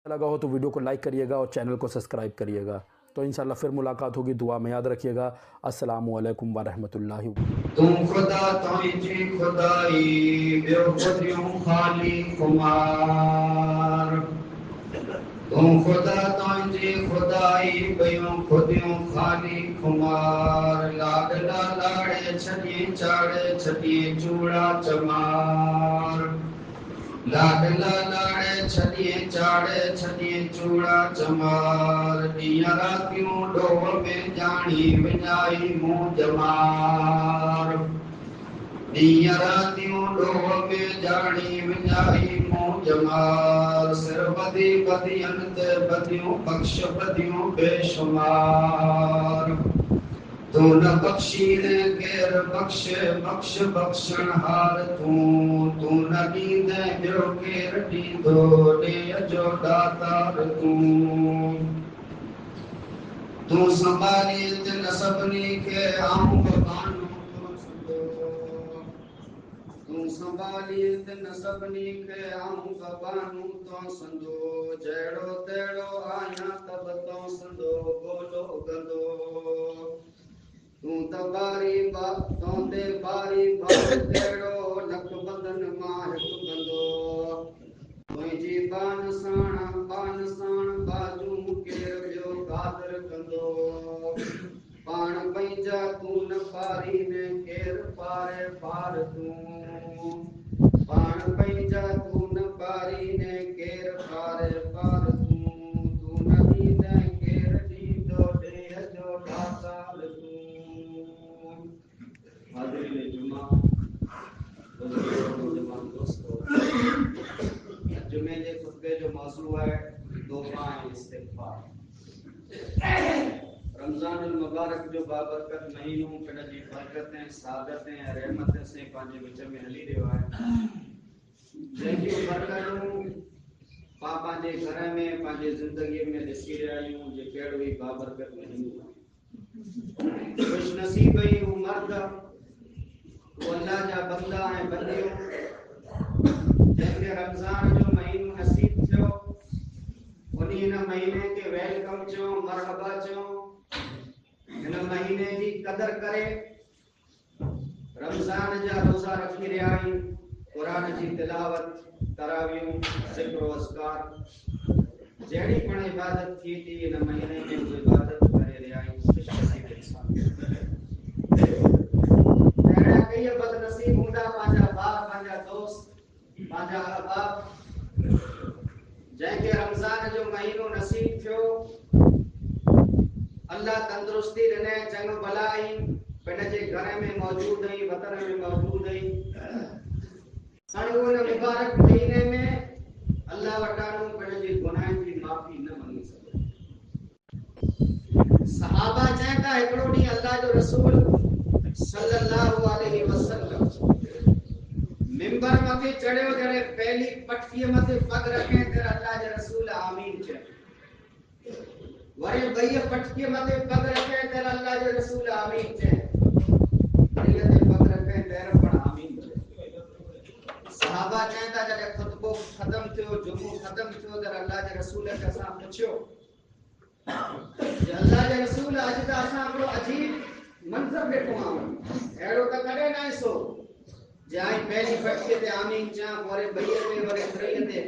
लगा हो तो वीडियो को लाइक करिएगा और चैनल को सब्सक्राइब करिएगा। तो इंशाल्लाह फिर मुलाकात होगी, दुआ में याद रखिएगा। अस्सलामु अलैकुम वरहमतुल्लाहि। तुम खुदा तुझी खुदाई बियो खुदियूं खाली कुमार। तुम खुदा तुझी खुदाई बियो खुदियूं खाली कुमार। लाडला लाड़े छॾिए चाड़े छॾिए चूड़ा चमार। लाडला लाड़े छॾिए चाड़े छॾिए चूड़ा चमार। ॾींहं रातियूं ॾोह में ॼाणी विञाई मुंहुं जमार। ॾींहं रातियूं ॾोह में ॼाणी विञाई मुंहुं जमार। सिर ॿधी ॿधियनि ते ॿधियूं बख़्श ॿधियूं बेशुमार। तू न बख़्शीने केर बख़्शे बख़्श बख़्शणहार तू न ॾींदे ॿियो केर ॾींदो ॾेह जो दातार तू संभाली तिन सभिनी खे आऊं बगानो तो संदो। तू संभाली तिन सभिनी खे आऊं बगानो तो संदो। जहिड़ो तहिड़ो आहियां तब तो संदो गोलो गंदो। तू त बारी तोंदे बारी बार तेड़ो लख बंधन मां हिकु बंदो। तुंहिंजी बान साण बाजू केर ॿियो कादर कंदो। पाण पंहिंजा तू न पारी ने केर पारे पार तूं। पाण पंहिंजा तू न पारी ने केर पारे पार तूं न ॾींदे केर ॾींदो ॾेह जो दातार तूं। हाज़िरीन जुमा नौजवान दोस्तों, जुमे जे खुतबे जो मौज़ू है तौबा ऐं इस्तिग़फ़ार। रमज़ान अल मुबारक जो बाबरकत महीनो पिण जी बरकतें सादतें ऐं रहमत से पंहिंजे विच में हली रहियो आहे। जंहिंजूं बरकतूं पाण पंहिंजे घर में पंहिंजे ज़िंदगीअ में ॾिसी रहिया आहियूं, जे कहिड़ो ई बाबरकत महीनो आहे। खुश नसीब ई हू मर्द वो अल्लाह जा बंदा ऐं बंदियूं जंहिंखे रमज़ान जो महीनो नसीब थियो, उन महीने खे वेलकम चयो, मरहबा चयो। हिन महीने जी कदर करे रमज़ान जा रोज़ा रखी रहिया आहियूं, क़ुरान जी तिलावत, तरावियूं, ज़िक्र व अज़कार जहिड़ी पण इबादत थी थी इन महीने में वो इबादत करे रहिया आहियूं। खुशनसीब इंसान अहिड़ा कई बदनसीब हूंदा पंहिंजा भाउ, पंहिंजा दोस्त, पंहिंजा अहबाब जंहिंखे रमज़ान जो महीनो नसीब थियो, अल्लाह तंदुरुस्ती ॾिने, चङो भलाई पिण जे घर में मौजूद आई, वतन में मौजूद आई। हाणे उन मुबारक महीने में अल्लाह वटां पिण जे गुनाहनि जी माफ़ी न मंगी सघे। सहाबा चवनि था हिकिड़ो ॾींहुं अल्लाह जो रसूल सल्लल्लाहु अलैहि वसल्लम मिंबर मथे चढ़ियो, जॾहिं पहली पटकीअ मथे पग रखे त अल्लाह जे रसूल आमीन चयो। वरी ॿई पटकीअ मथे पग रखे त अल्लाह जे रसूल आमीन चयो। वरी ते पग रखे पैर पण आमीन चयो। सहाबा चवनि था जॾहिं खुतबो ख़त्म थियो, जुमो ख़त्म थियो त अल्लाह जे रसूल खे असां पुछियो, अल्लाह जे रसूल अॼु त असां हिकिड़ो अजीब मंज़र ॾिठो आहे, अहिड़ो त कॾहिं न ॾिसो। जाई पहली पटकीअ ते आमीन चया, वरी ॿई ते वरी टीह ते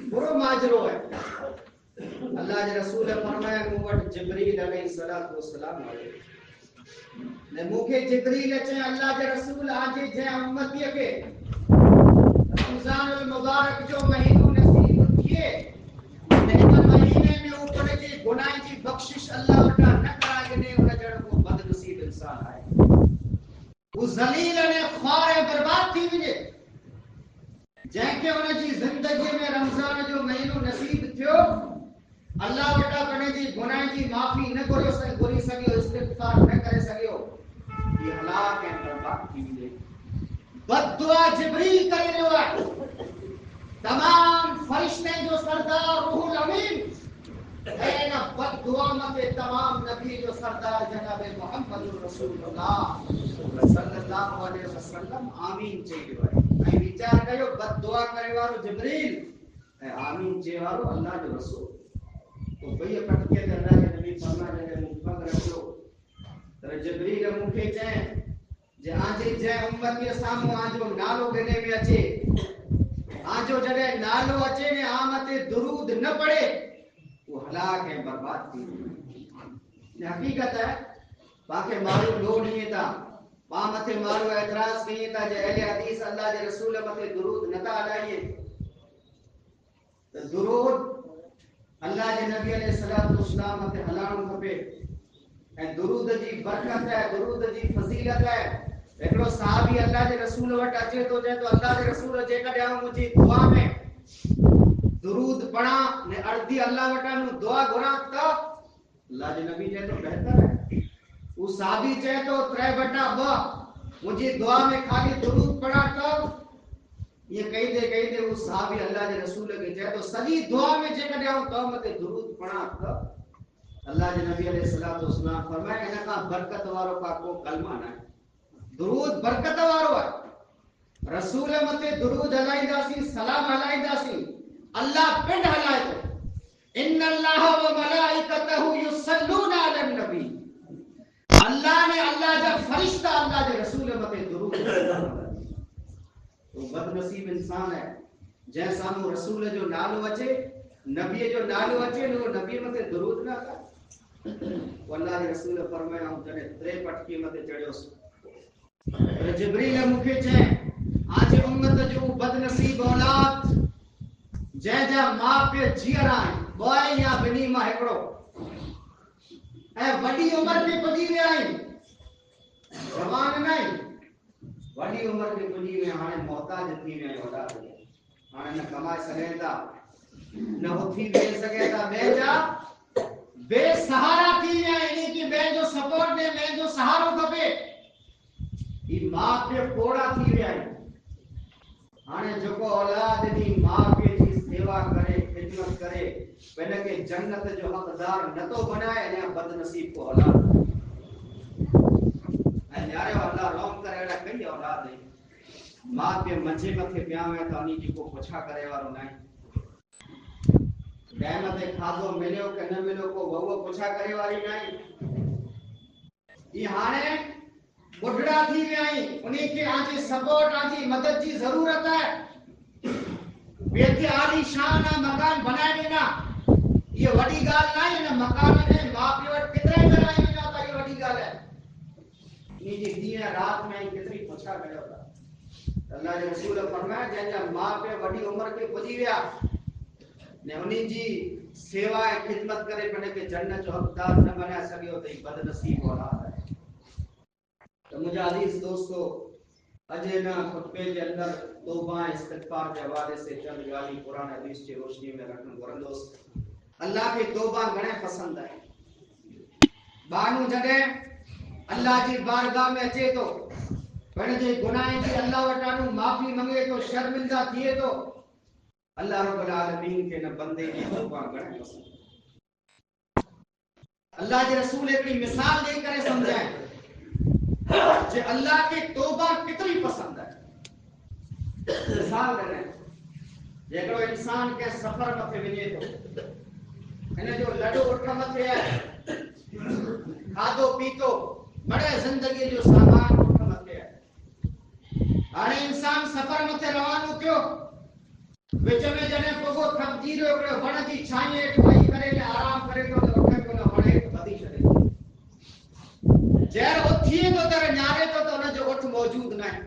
बुरो माजरो है। अल्लाह जे रसूल फरमाया, मूं वटि जिब्रील अलैहिस्सलातु वस्सलाम आयो ने मूंखे जिब्रील चयो, अल्लाह जे रसूल आज जंहिं उम्मतीअ खे रमज़ान अल मुबारक जो महीनो नसीब थिए, हिन महीने में ऊपर जे गुनाह जी बख्शिश अल्लाह वटां न कराए ॾिने, उन जहिड़ो को बदनसीब इंसान आहे। वो ज़लील ने ख़्वार ऐं बर्बाद थी वञे, जंहिंखे उन जी ज़िंदगी में रमज़ान जो महीनो नसीब थियो, अल्लाह वटां पिण जी गुनाह जी माफ़ी न घुरी सघियो, इस्तिग़फ़ार न करे सघियो, ये हलाक ऐं बर्बाद थी वञे। बददुआ जिब्रील करे रहियो आहे। तमाम फरिश्तनि जो सरदार रूहुल अमीन ऐं इन बददुआ मथे तमाम नबी जो सरदार जनाब मोहम्मद रसूलुल्लाह सल्लल्लाहु अलैहि वसल्लम आमीन चई रहियो आहे। ऐं वीचार कयो, बददुआ करे वारो जिब्रील आमीन जे वारो अल्लाह जो रसूल तो भई पटके ते अल्लाह के नबी फरमाए जे मुफक रखो तर जिब्रील मुखे चए जे आजे जे उम्मत के सामू आजो नालो गने में अचे आजो जड़े नालो अचे ने आमते दुरूद न पढ़े वो हलाक है बर्बाद थी ने हकीकत है बाके मारू लोड़ी था पा मथे मारू एतराज कई था जे अहले हदीस अल्लाह के रसूल मथे दुरूद नता अलाइए तो दुरूद अल्लाह के नबी अलैहि सलातो वसलाम मथे हलाणो खपे ऐं दुरूद जी बरकत है दुरूद जी फजीलत है एकड़ो सहाबी अल्लाह के रसूल वट अचे तो जे तो अल्लाह के रसूल जे कॾहिं मुंहिंजी दुआ में दुरूद पढ़ा ने अर्धी अल्लाह वटा नु दुआ घुरा त अल्लाह के नबी जे तो बेहतर है वो सहाबी जे तो 3/2 मुंहिंजी दुआ में खाली दुरूद पढ़ा त ये कही दे वो सहाबी अल्लाह के रसूल के जे तो सजी दुआ में जे कॾहिं तो मते दुरूद पढ़ा त अल्लाह के नबी अलैहि सलातो वसलाम फरमाए इन का बरकत वारो का को कलमा ना दुरूद बरकत वारो है रसूल मते दुरूद हलाइंदासी सलाम हलाइंदासी अल्लाह पिंड हलाए तो इन अल्लाह व मलाइकतहु युसल्लूना अलन नबी अल्लाह ने अल्लाह जा फरिश्ता अल्लाह के रसूल मते दुरूद तो बदनसीब इंसान है जै सामू रसूल जो नालो अचे नबी जो नालो अचे नो नबी मते दुरूद ना कर अल्लाह के रसूल फरमाया हूं जने 3 पटकी मते चढ़ियोस जिब्रील मुखे चए आज उम्मत जो बदनसीब औलाद जै जा मां पे जीअरा बॉय या बनी मां एकड़ो ऐ वडी उम्र में पुजी विया आहिनि जवान नहीं वडी उम्र में पुजी विया हाणे मोहताज थी विया औलाद हाणे न कमाए सघनि था न उथी वेही सघे था बेजा बेसहारा थी विया आहिनि कि बे जो सपोर्ट ने मैं जो सहारो खपे ई मां पे कोड़ा थी विया आहिनि हाणे जेको औलाद दी मां पे जी सेवा करे खिदमत करे पहले के जन्नत जो हकदार न तो बनाए ने बदनसीब को औलाद यारे अल्लाह रोम करे एड़ा कई औलाद है मां पे मंजे मथे पिया में तो उनी जी को पुछा करे वारो नहीं टाइम ते खाधो मिलियो के न मिलियो को वहु पुछा करे वाली नहीं ई हाने बुढ़ड़ा थी गई उन्हीं के आजी सपोर्ट आजी मदद की जरूरत है बेटे आली शान मकान बनाए देना ये बड़ी गाल नहीं है मकान ने मां पियो कितने बनाए ना तो ये बड़ी गाल है नीचे दिन रात में कितनी पुछा करे होता अल्लाह के रसूल फरमाया जंहिंजा मां पे वडी उम्र के पुजी विया ने उन्हीं जी सेवा ऐं खिदमत करे पने के जन्नत जो हकदार न बना सकियो त बदनसीब औलाद है तो मुझे अजीज दोस्तों अजे ना खुतबे के अंदर तौबा इस्तिगफार के हवाले से चंद गाली कुरान हदीस की रोशनी में रखन वरंदोस अल्लाह के तौबा घणे पसंद है बानू जडे अल्लाह जी बारगाह में अचे तो पण जे गुनाह की अल्लाह वटानु माफी मांगे तो शर्मिंदा थिए तो अल्लाह रब्बुल आलमीन के न बंदे की तौबा घणे पसंद अल्लाह के रसूल एक मिसाल दे करे समझाए जे अल्लाह के तौबा कितनी पसंद है मिसाल दे रहे जेकरो इंसान के सफर मथे वने तो इने जो लडो उठ मथे है खादो पीतो बड़े जिंदगी जो सामान उठ मथे है हाणे इंसान सफर मथे रवानो थियो विच में जने पोगो थकजी रहियो हिकिड़ो वण जी छांव हेठि वेही करे ने आराम करे तो उठ के न वण हेठि वधी छॾे जंहिं उथी तो तर न्यारे तो हुन जो उठ मौजूद न आहे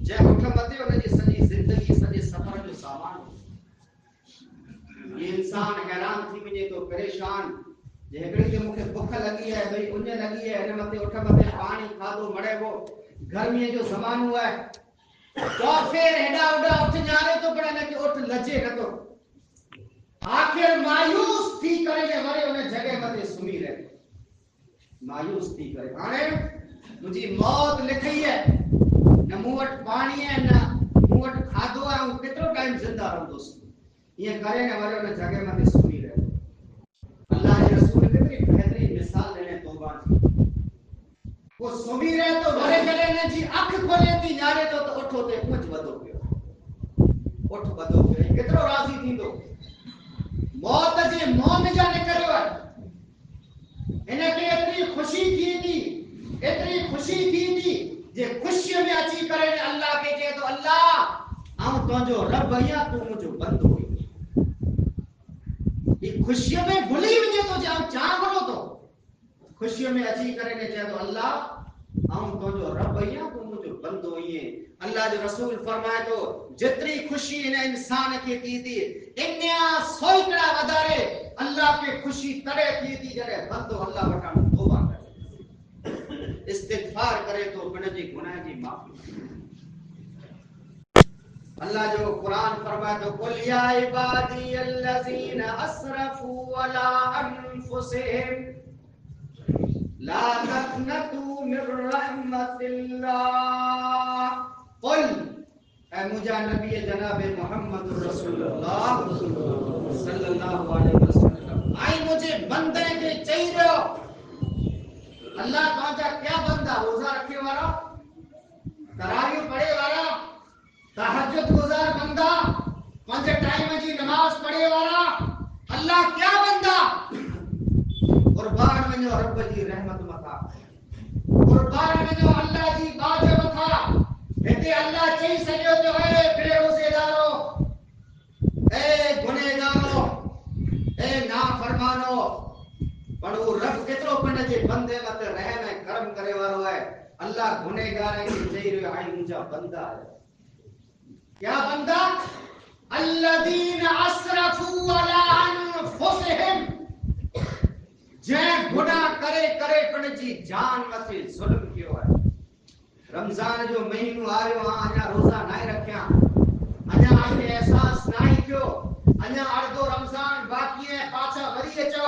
जंहिं उठ मथे हुन जी सॼी ज़िंदगी सॼे सफ़र जो सामान ये इंसान हैरान थी वञे तो परेशान जे हिकिड़ी के मूंखे बुख लगी है भई उञ लगी है हिन मथे उठ मथे पाणी खाधो मड़ेबो गर्मीअ जो ज़मानो आहे तो फिर हेडा उडा उठ न्यारे तो पर न कि उठ लजे न तो आखिर मायूस थी करे ने वरे उन जगह मथे सुमी रहे मायूस थी करे हाणे मुझी मौत लिखी है न मूं वटि पाणी है न मूं वटि खाधो है हूं केतिरो टाइम जिंदा रहंदुसि ये करे ने वरे उन जगह मथे सुमी रहे अल्लाह के रसूल कितनी बेहतरीन मिसाल देने तौबा वो सुमी रहे तो वरे करे ने जी अख खोले थी न्यारे तो उठो ते कुछ वधो पियो उठ वधो पियो केतिरो राज़ी थींदो। मौत जे मौन जा निकिरियो आहे, इनखे एतिरी ख़ुशी थींदी, एतिरी ख़ुशी थींदी जे ख़ुशीअ में अची करे अल्लाह खे चए थो अल्लाह आऊं तुंहिंजो रब आहियां, तूं मुंहिंजो बंदो आहीं। ही ख़ुशीअ में भुली वञे थो जे आऊं छा घुरो थो, ख़ुशीअ में अची करे चए थो अल्लाह आऊं तुंहिंजो रब आहियां, तूं मुंहिंजो बंदो आहीं। अल्लाह जो रसूल फरमाए थो जेतिरी ख़ुशी इन इंसान खे थी थी इन्या सोइकड़ा वधारे अल्लाह खे ख़ुशी तॾहिं थी थी जॾहिं बंदो अल्लाह वटां तौबा करे, इस्तिग़फ़ार करे तो पंहिंजे गुनाह जी माफ़ी। अल्लाह जो कुरान फरमाए थो कुल या इबादी अल्लज़ीना असरफू अला अनफुसिहिम ला तक़नतू मिर रहमतिल्लाह। कुल ऐ मुझा नबी जनाब मोहम्मद रसूलुल्लाह सल्लल्लाहु अलैहि वसल्लम आई मुझे बंदे के चई रहो अल्लाह तव्हांजा क्या बंदा, रोज़ा रखे वारा, तरावी पढ़े वारा, तहज्जुद गुज़ार बंदा, 5 टाइम जी नमाज पढ़े वारा, अल्लाह क्या बंदा कुर्बान वञो रब जी रहमत मथा, कुर्बान वञो अल्लाह जी बाज मथा। हिते अल्लाह चई सॼो थियो है बेरोज़ेदारो, ए गुनहगारो, ए नाफरमानो, पर वो रब केतिरो पंहिंजे बंदे मथे रहम ऐं करम करे वारो आहे। अल्लाह गुनहगार खे चई रहियो आहे मुंहिंजा बंदा आहे। क्या बंदा? अल्लज़ीना असरफू अला अनफुसिहिम, जंहिं गुनाह करे करे पंहिंजी जान मथे ज़ुल्म कयो आहे। रमज़ान जो महीनो आयो अञा रोज़ा नाहे रखिया, अञा आखे एहसास नाहे कयो, अञा अर्धो रमज़ान बाक़ी है, पाछा वरी अचो,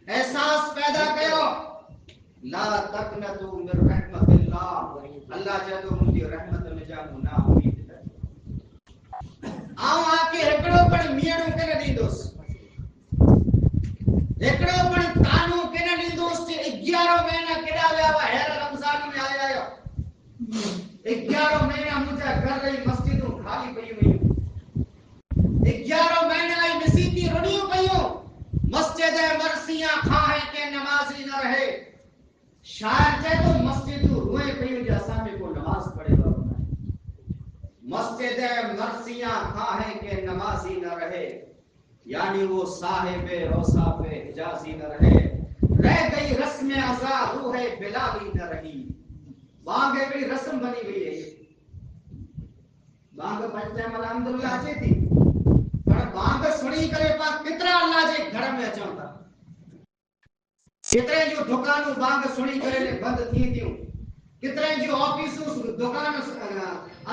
एहसास पैदा कयो। ला तक़नतू मिर रहमतिल्लाह, अल्लाह चए थो मुंहिंजी रहमत में जा ना उम्मीद कर। आऊं आके हिकिड़ो पण मीणो के न ॾींदुसि, हिकिड़ो पण तानो के न ॾींदुसि। 11 महीना केॾा विया हुआ, हींअर रमज़ान में आया आहियो, 11 महीना मुंहिंजा घर जी मस्जिदूं ख़ाली पयूं हुयूं, 11 महीना ई मस्जिदी रुड़ियूं पयूं, मस्जिद मरसियां खाए के नमाज़ी न रहे। शायर चए तो मस्जिदूं रोए पयूं जे असां में को नमाज पढ़े वारो न, मस्जिद मरसियां खाए के नमाज़ी न रहे, यानी वो साहिब रोसा पे हिजाजी न रहे। रह गई रस्म अज़ा रूह बिलाली न रही। बांग हिकिड़ी रस्म बनी वई है, बांग पंचम अलहमदुलिल्लाह अचे थी, पर बांग सुणी करे पाण केतिरा अल्लाह जे घर में अचूं था, केतिरे जूं दुकानूं बांग सुणी करे बंदि थी थियूं, केतिरे जूं ऑफिसूं दुकान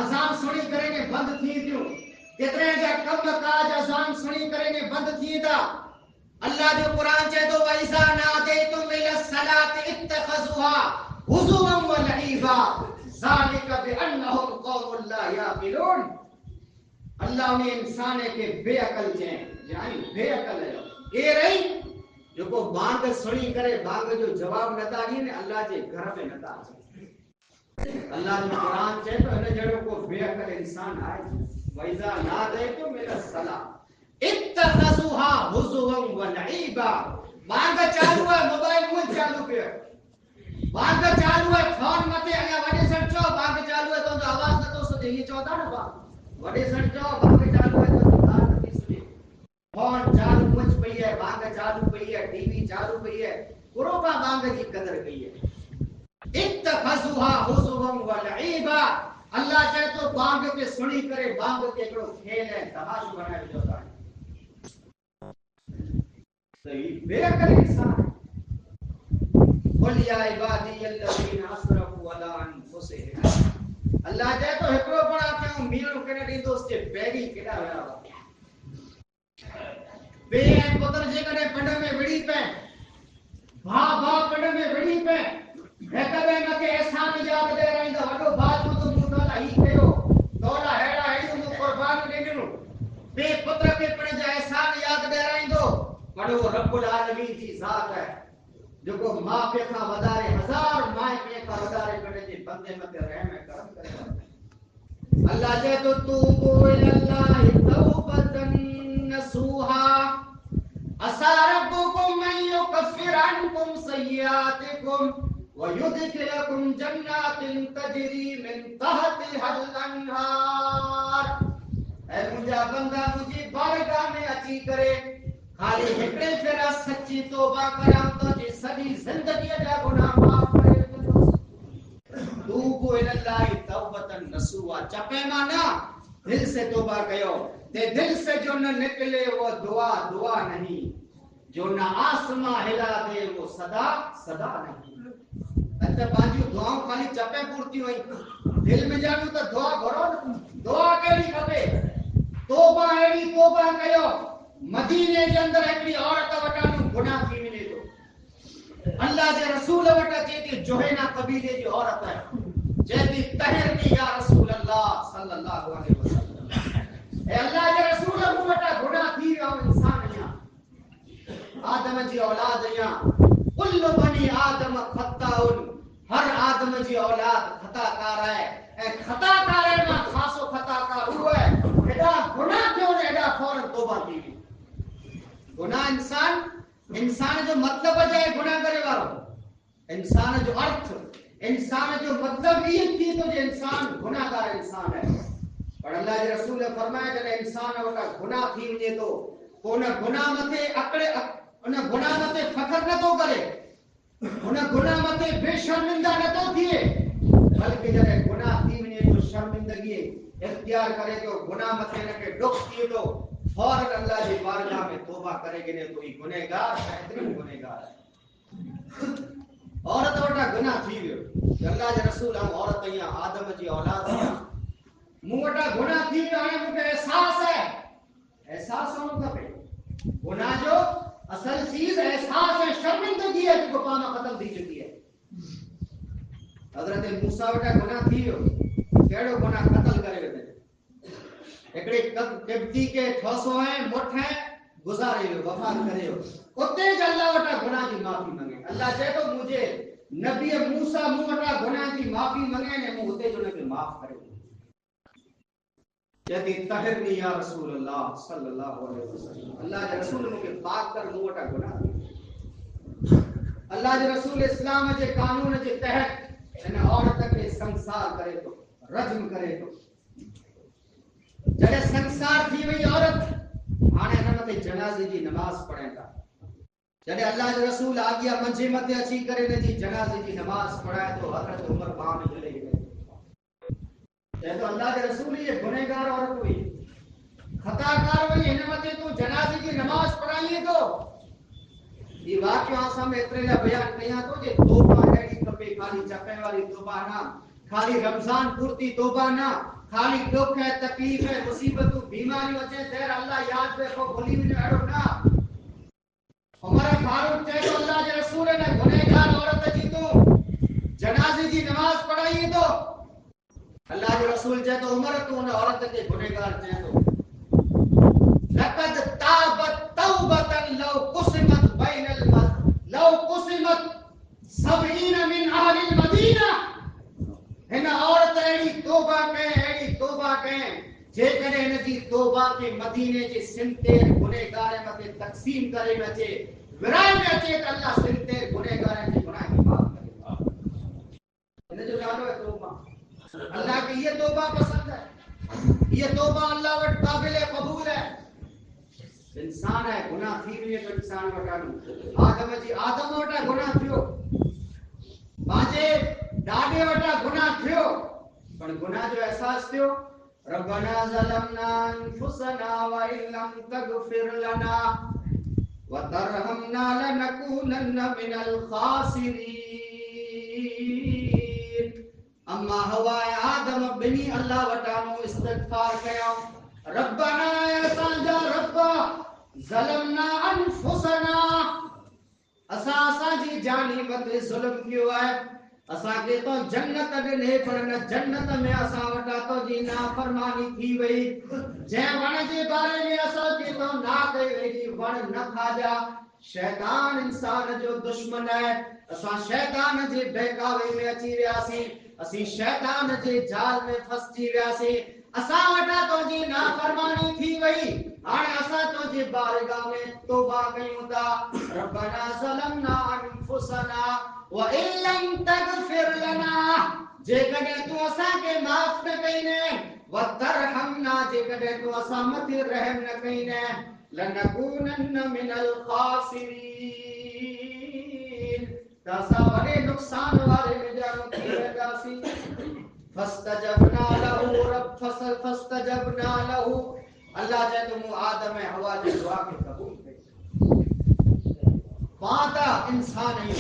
अज़ान सुणी करे बंदि थी थियूं, केतिरे जा कम काज अज़ान सुणी करे बंदि थी था। अल्लाह जो कुरान चए थो वइज़ा नादैतुम इला सलाति इत्तखज़ुहा हुज़ुवन व लईबा ज़ालिका बिअन्नहुम क़ौमुन ला याक़िलून। अल्लाह ने इंसान के बेअकल चए, यानी बेअकल है ए रही जेको बांग सुणी करे बांग जो जवाब नथा ॾियनि, अल्लाह जे घर में नथा अचनि। अल्लाह जो कुरान चए तो इन जहिड़ो को बेअकल इंसान आहे। वइज़ा नादैतुम इला सलात इत्तखज़ुहा हुज़ुवन व लईबा, बांग चालू है, मोबाइल में चालू पियो, बांग चालू है, फोन मथे अॻियां वॾे सण चओ बांग चालू है, तो आवाज़ नथो सुझे, हीअं चवंदा न बांग वॾे सण चओ बांग चालू है, तो ॻाल्हि नथी सुझे। फोन चालू कुछ पई है, बांग चालू पई है, टीवी चालू पई है, पूरो का बांग जी कदर कई है। इत्तखज़ुहा हुज़ुवन व लईबा, अल्लाह चए तो बांग के सुणी करे बांग के हिकिड़ो खेल है, तमाशो बनाए विझो था। सही बेअकल इंसान। कुल या इबादी अल्लज़ीना असरफू अला अनफुसिहिम, अल्लाह चए तो हिकिड़ो पण आखियो मीणो के न ॾींदुसि जे पहिरीं केॾा विया हुआ। पीउ ऐं पुत्र जेकॾहिं पिंड में विड़ी पए, भाउ भाउ पिंड में विड़ी पए, हिक ॿिए मथे अहसान यादि ॾियाराईंदा, वॾो भाउ चवंदो मूं तोला ही कयो, तोला अहिड़ा अहिड़ियूं मूं क़ुर्बानियूं ॾिनियूं, पीउ पुत्र खे पिण जा अहसान यादि ॾियाराईंदो। पर वो रब्बुल आलमीन जी ज़ात है जेको माउ पीउ खां वधारे, 1000 माउ पीउ खां वधारे पंहिंजे बंदे मथे रहम ऐं करम करे। अल्लाह चए तो तूबू इलल्लाहि तौबतन تنسوها عسى ربكم أن يكفر عنكم سيئاتكم ويدخلكم جنات تجري من تحتها الأنهار. اے مجھا بندہ مجھے بارگاہ میں اچھی کرے خالی ہکڑے پھرا سچی توبہ کراں تو جی ساری زندگی جا گناہ معاف کرے. توبوا الى اللہ توبۃ نصوحا. چپے مانا دل سے توبہ کیو تے دل سے جو نہ نکلے وہ دعا نہیں، جو نہ آسماں ہلا دے وہ صدا نہیں. اچھا باجی دعاؤں خالی چپے پورتی ہوئی دل میں جانو تو دعا کرو. دعا کیڑی کھپے؟ توبہ ایڑی توبہ کیو مدینے کے اندر ایکڑی عورت وٹانو گناہ تھی ملے تو اللہ کے رسول وٹا چیتی جوہینا قبیلے کی عورت ہے چیتی طہرنی یا رسول اللہ صلی اللہ علیہ وسلم. اے اللہ کے رسول وٹا گناہ تھی رہا انسان یا آدم جی اولاد یا کل بنی آدم خطاؤن. ہر آدم جی اولاد خطا کار ہے. اے خطا کار ہے نا خاصو خطا کار ہوئے ایڈا گناہ کیوں نے ایڈا فوراں توبہ کی. گناہ انسان جو مطلب ہے گناہ کرے والو انسان جو ارتھ انسان جو مطلب یہ تھی تو جو انسان گناہ کار انسان ہے. پر اللہ کے رسول نے فرمایا کہ انسان وٹا گناہ تھی وجے تو کونا گناہ متے اکڑے ان گناہ متے فخر نہ تو کرے ان گناہ متے بے شرمندہ نہ تو تھیے بلکہ جب گناہ تھی وجے تو شرمندگی اختیار کرے تو گناہ متے نہ کہ ڈک تھی تو فوراً اللہ کی بارگاہ میں توبہ کرے گے تو یہ گنہگار بہترین گنہگار ہے. عورت وٹا گناہ تھی ویو اللہ کے رسول ہم عورت یا آدم جی اولاد یا موں وٹا گناہ تھی ویو ہاں مجھے احساس ہے. احساس ہونا کھپے. گناہ جو اصل چیز احساس ہے شرمندگی ہے جو پانا ختم تھی چکی ہے. حضرت موسیٰ وٹا گناہ تھی ویو کیڑو گناہ قتل کرے ویندے ایکڑے کبتی کے ٹھوسو ہیں مٹھ ہیں گزارے ہو وفات کرے ہو اتے جو اللہ وٹا گناہ کی معافی منگے. اللہ چاہے تو مجھے نبی موسیٰ مو وٹا گناہ کی معافی منگے نے مو اتے جو نے معاف کرے کہتی طہرنی یا رسول اللہ صلی اللہ علیہ وسلم. اللہ کے رسول مجھے پاک کر مو وٹا گناہ. اللہ کے رسول اسلام کے قانون کے تحت ان عورت کے سنسار کرے تو رجم کرے تو جڑے سنسار تھی وئی عورت آنے نمتے جنازے کی نماز پڑھیں تا جڑے اللہ کے رسول آگیا منجے متے اچھی کرے نے جی جنازے کی نماز پڑھائے تو حضرت عمر باں میں چلے گئے. یہ تو اللہ کے رسول یہ گنہگار عورت ہوئی خطا کار ہوئی انہیں متے تو جنازے کی نماز پڑھائیے تو یہ واقعہ سامنے اتنے بیان نہیں تو یہ توبہ ہے کپے خالی چپے والی توبہ نہ خالی رمضان پورتی توبہ نہ خالی دکھ ہے تکلیف ہے مصیبت بیماری وجہ دیر اللہ یاد رکھو بھلی بھی نہ نا عمر فاروق کہے تو اللہ کے رسول نے گنہگار عورت جی تو جنازے کی نماز پڑھائی تو اللہ کے رسول چاہے تو عمر تو انہیں عورت کے گنہگار چاہے تو لقد تابت توبتا لو قسمت بین لو قسمت 70 من اہل المدینہ ان عورت ایڑی توبہ کہیں جے کرے نجی توبہ کے مدینے کے سنتے گنہگار متے تقسیم کرے نچے ورائے میں اچے تو اللہ سنتے گنہگار کے گناہ کی معاف کرے گا. انہیں جو جانو ہے توبہ اللہ کی یہ توبہ پسند ہے یہ توبہ اللہ وٹ قابل قبول ہے. انسان ہے گناہ تھی بھی تو انسان وٹانو آدم وٹا گناہ تھیو باجے ڈاڈے وٹا گناہ تھیو پر گناہ جو احساس تھیو ربنا ظلمنا انفسنا وان لم تغفر لنا وترحمنا لنكونن من الخاسرين. اما ہوا آدم بنی اللہ وٹانو استغفار کیا ربنا اے رب ظلمنا انفسنا اسا جی جانی مت ظلم کیوں ہے اسا کے تو جنت ڈنے پر نہ جنت میں اسا وٹا تو جی نافرمانی تھی وئی جے ون جے بارے میں اسا کے تو نہ کئی جی ون نہ کھا جا. شیطان انسان جو دشمن ہے اسا شیطان جے بہکاوے میں اچی ویاسی اسی شیطان جے جال میں پھسی ویاسی اسا وٹا تو جی نافرمانی تھی وئی ہاں اسا تو جی بارگاہ میں توبہ کیوں تا ربنا ظلمنا انفسنا وان لم تغفر لنا جے کڈے تو اسا کے معاف نہ کینے وترحمنا جے کڈے تو اسا مت رحم نہ کینے لنکونن من الخاسرین تاسا وڈے نقصان والے میں جانو تھی رہاسی فاستجبنا له رب فاستجبنا له اللہ جے تم آدم حوا جے دعا کے قبول کئی پاتا انسان ہے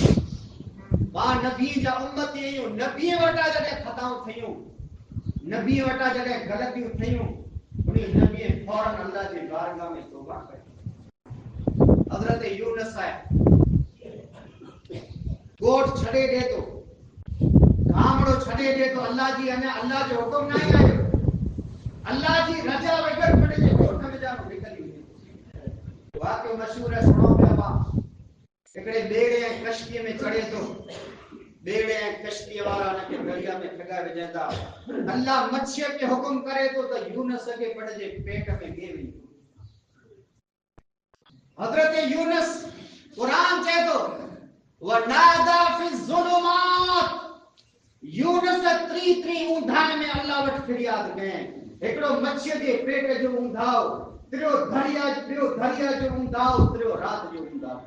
با نبی جا امتی ہے نبی وٹا جڑے خطاؤں تھیوں نبی وٹا جڑے غلطیوں تھیوں انہی نبی فوراً اللہ جی بارگاہ میں توبہ کئی حضرت یونس ہے کوٹ چھڑے دے تو کامڑو چھڑے دے تو اللہ جی ہمیں اللہ جو حکم نہیں آئے اللہ جی رجا بغیر پڑے جے کوٹ میں جانو نکلی واقعی مشہور ہے سنو پیا با ایکڑے بیڑے کشتی میں چڑھے تو بیڑے کشتی والا نے کہ دریا میں پھگا وجندا اللہ مچھلی کے حکم کرے تو یونس کے پڑے جے پیٹ میں گیوی حضرت یونس قرآن چاہے تو وَنَادَى فِي الظُّلُمَاتِ یونس تری اوندھائے میں اللہ وٹ فریاد گئے ایکڑو مچھلی دے پیٹ جو اوندھاؤ تریو دریا جو اوندھاؤ تریو رات جو اوندھاؤ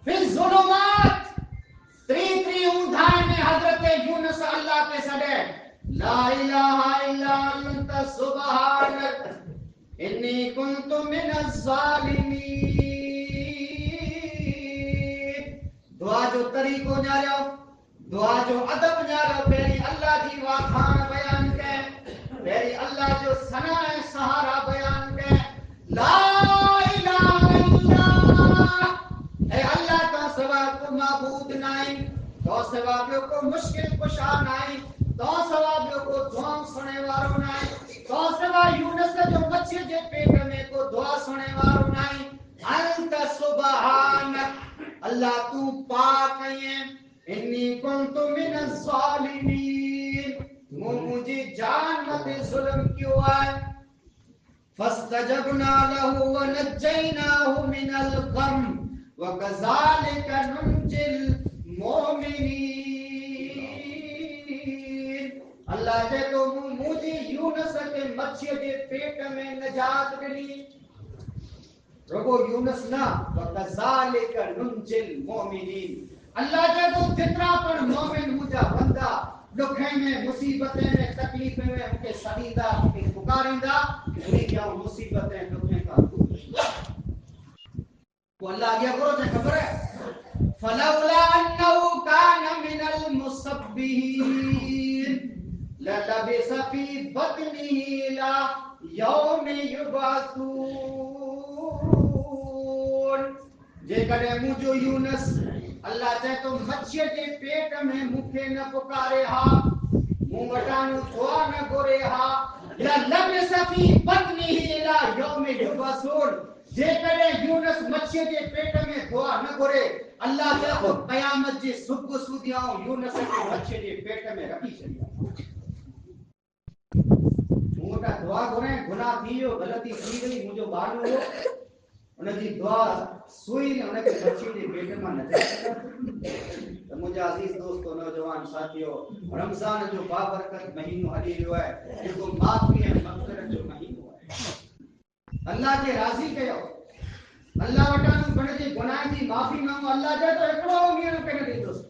فی الظلمات تری اوندھائے میں حضرت یونس اللہ کے سڑے لا الہ الا انت سبحانک انی کنت من الظالمین دعا جو طریقو جارو دعا جو ادب جارو پہلی اللہ جی واخان بیان کے پہلی اللہ جو ثنا سہارا بیان کے لا الہ الا اے اللہ کا سوا کو معبود نہیں تو سوا کو مشکل کشا نہیں تو سوا کو دعا سنے وارو نہیں تو سوا یونس جو مچھلی کے پیٹ میں کو دعا سنے وارو نہیں انت سبحانک اللہ تو پاک ہے انی کنت من الظالمین مجھے جان مت ظلم کیوں ہے فاستجبنا له ونجيناه من الغم وكذلك ننجي المؤمنين اللہ جے تو مجھے یونس کے مچھلی کے پیٹ میں نجات ملی رگو یونس نہ وكذلك ننجي المؤمنين اللہ جے تو جتنا پر مومن مجھا بندہ دکھیں میں مصیبتیں میں تکلیفیں میں ان کے سدیدہ ان کے پکارندہ انہیں کیا مصیبتیں دکھیں کا وہ اللہ آگیا کرو جائے خبر ہے فَلَوْلَا أَنَّهُ كَانَ مِنَ الْمُصَبِّحِينَ لَلَبِثَ فِي بَطْنِهِ إِلَى يَوْمِ يُبْعَثُونَ جے کدے مجھو یونس اللہ چاہے تو مچھلی کے پیٹ میں مکھے نہ پکارے ہا منہ وٹانو دعا نہ گورے ہا لَلَبِثَ فِي بَطْنِهِ إِلَى يَوْمِ يُبْعَثُونَ جے کدے یونس مچھلی کے پیٹ میں دعا نہ گورے اللہ چاہے تو قیامت جی صبح سودیاں یونس کے مچھلی کے پیٹ میں رکھی چلیا موٹا دعا گورے گناہ دیو غلطی کی گئی مجھے معلوم ہو انہیں دی دعا سوئی نے انہیں کے بچی دی بیٹے میں نہ تو مجھے عزیز دوستو نوجوان ساتھیو رمضان جو بابرکت مہینو ہلی ہوا ہے جو کو معافی ہے مغفرت جو مہینو ہے اللہ کے راضی کہو اللہ وٹانو بڑے جی گناہ دی معافی مانگو اللہ جائے تو ایکڑو میرے کہنے دی دوست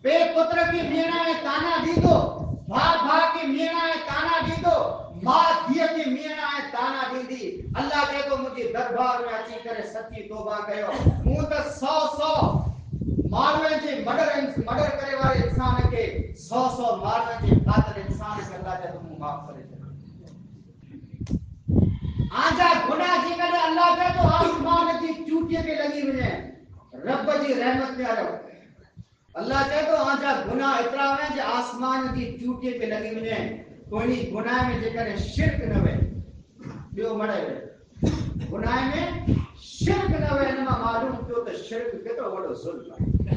پے پتر کی مینا ہے تانا دی دو بھا کی مینا ہے تانا دی دو ماں دیا کی مینا ہے تانا دی دی اللہ کہے تو مجھے دربار میں اچھی کرے سچی توبہ کہو منہ تا 100 ماروے جی مڈر کرے والے انسان کے 100 ماروے جی قاتل انسان کے اللہ جائے تو منہ معاف کرے آجا گناہ جی کرے اللہ کہے تو آسمان کی چوٹیے کے لگی ہوئے رب جی رحمت میں آ اللہ کہے تو آجا گناہ اترا ہوئے جی آسمان کی چوٹیے کے لگی ہوئے کوئی گناہ میں جے کرے شرک نہ ہوئے بیو مڑے ہوئے گناہ میں شرک نہ ہوئے انما معلوم کیوں تو شرک کتو وڑو ظلم ہے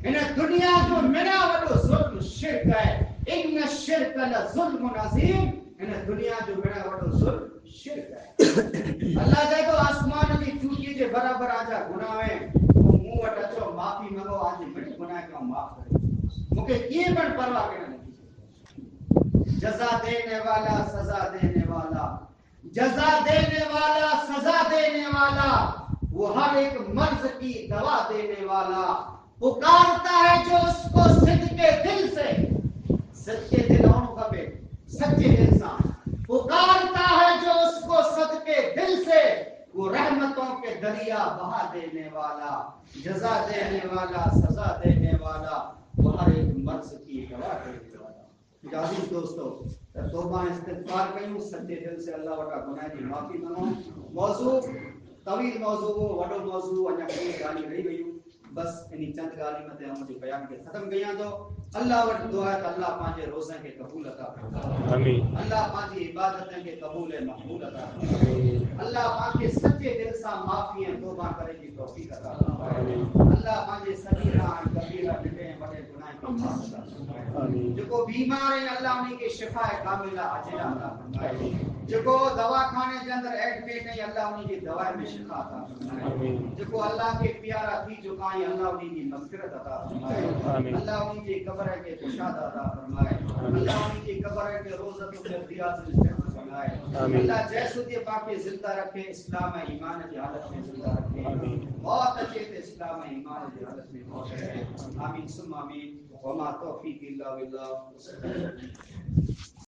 انہیں دنیا جو منا وڑو ظلم شرک ہے ان الشرک لظلم عظیم ان دنیا جو بڑا وڈو ظلم شرک ہے. اللہ جائے تو آسمان کی چوٹی کے برابر آجا گناہ ہے منہ وٹ اچو معافی منگو آج بڑی گناہ کا معاف کرے مکے کیے بڑھ پرواہ کرنے کی جزا دینے والا سزا دینے والا جزا دینے والا سزا دینے والا وہ ہر ایک مرض کی دوا دینے والا پکارتا ہے جو اس کو صدقے دل سے سچے دل ہونوں کا پہ سچے دل سے پکارتا ہے جو اس کو صدقے دل سے وہ رحمتوں کے دریا بہا دینے والا جزا دینے والا سزا دینے والا وہ ہر ایک مرض کی دوا دینے والا. عزیز دوستو توبہ استغفار کروں سچے دل سے اللہ وٹا گناہ کی معافی منگو. موضوع طویل موضوع ہو وڈو موضوع انا کئی گالی رہی گئی بس انہی چند گالی میں تے ہم بیان کے ختم گیا تو اللہ وٹ دعا ہے اللہ پانچے روزے کے قبول عطا فرمائے آمین. اللہ پانچی عبادتیں کے قبول مقبول عطا فرمائے. اللہ پانچے سچے دل سے معافی توبہ کرے کی توفیق عطا فرمائے. اللہ پانچے صغیرہ کبیرہ ننھے وڈے گناہ کی معاف عطا فرمائے. جو بیمار ہیں اللہ انہی کے شفا کاملہ عاجلہ عطا فرمائے. جو دواخانے کے اندر ایڈمٹ ہیں اللہ انہی کی دوا میں شفا عطا فرمائے. جو اللہ کے پیارا تھی جو کہیں اللہ انہی کی مغفرت عطا فرمائے. اللہ انہی کی قبر کے کشادہ عطا فرمائے. اللہ انہی کی قبر کے روزت و ریاض الجنہ بنائے. اللہ جیسو دی پاک زندہ رکھے اسلام ایمان کی حالت میں زندہ رکھے بہت اچھے تھے اسلام ایمان کی حالت میں بہت اچھے. آمین ثم آمین وما توفیق الا باللہ.